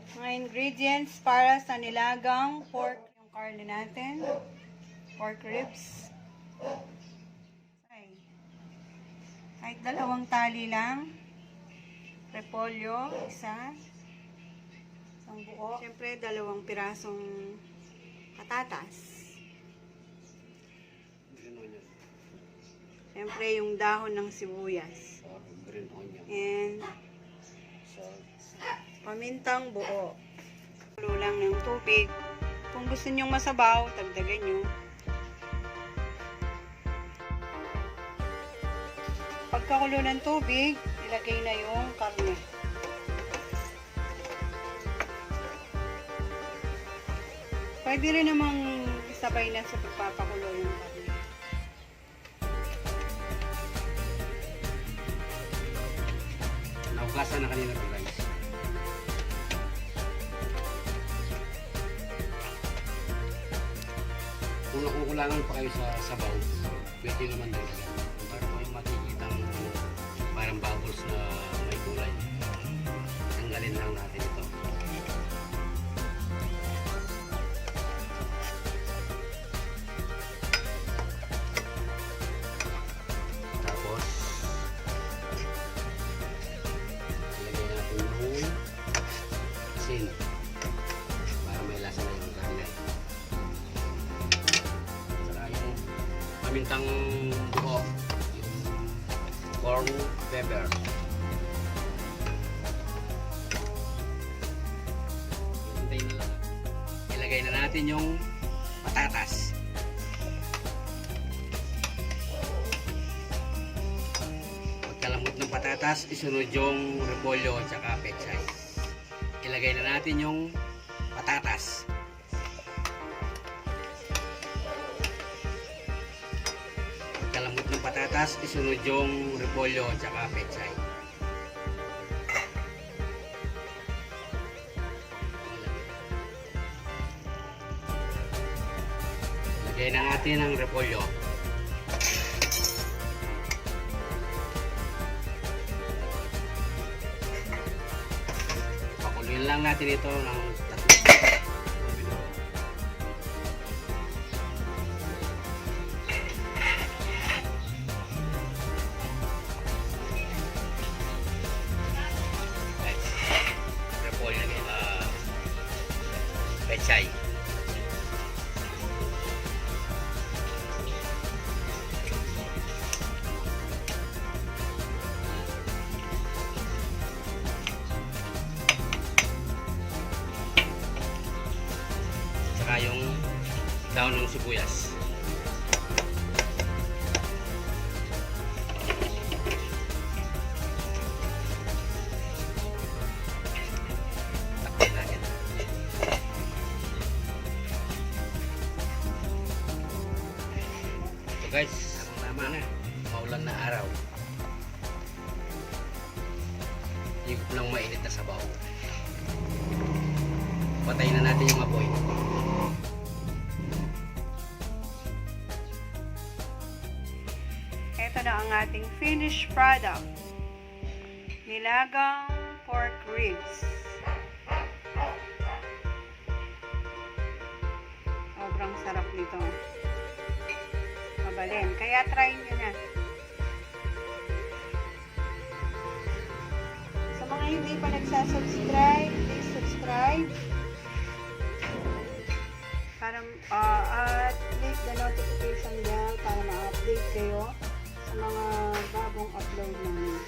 Mga ingredients para sa nilagang pork. Yung karne natin. Pork ribs. Ay. Kahit 2 tali lang. Repolyo, isa. Isang buo. Siyempre, 2 pirasong patatas. Siyempre, yung dahon ng sibuyas. And pamintang buo. Kulo lang ng tubig. Kung gusto nyong masabaw, tagdagan nyo. Pagkakulo ng tubig, ilagay na yung karne. Pwede rin namang isabay na sa pagpapakulo yung karne. Naugasan na kanina ito, guys. Kung nakukulangan pa kayo sa sabaw, pwede naman din. Para may makikita ng parang bubbles na may kulay. Tanggalin lang natin ito. Tapos ilagay natin yung asin para may lasa na yung karne. Saka yung pamintang buo, yung corn pepper. Hintayin na lang. Ilagay na natin yung patatas. Pagkalambot ng patatas, isunod yung repolyo at saka pechay. Ilagay na natin yung patatas. Pagkalambot ng patatas, isunod yung repolyo at saka pechay. Ilagay na natin ang repolyo. Pakuloyin lang natin ito ng 3 minuto. Repolyo nila pechay. Saka yung dahon ng sibuyas. Takpan natin. So guys, tama na. Maulan na araw. Higop ng mainit na sabaw. Patayin na natin yung apoy. Ito na ang ating finished product. Nilagang pork ribs. Sobrang sarap nito. Mabalin. Kaya try nyo na. Sa mga hindi pa nagsasubscribe, please subscribe. Para, at click the notification bell para ma-update kayo sa mga bagong upload namin.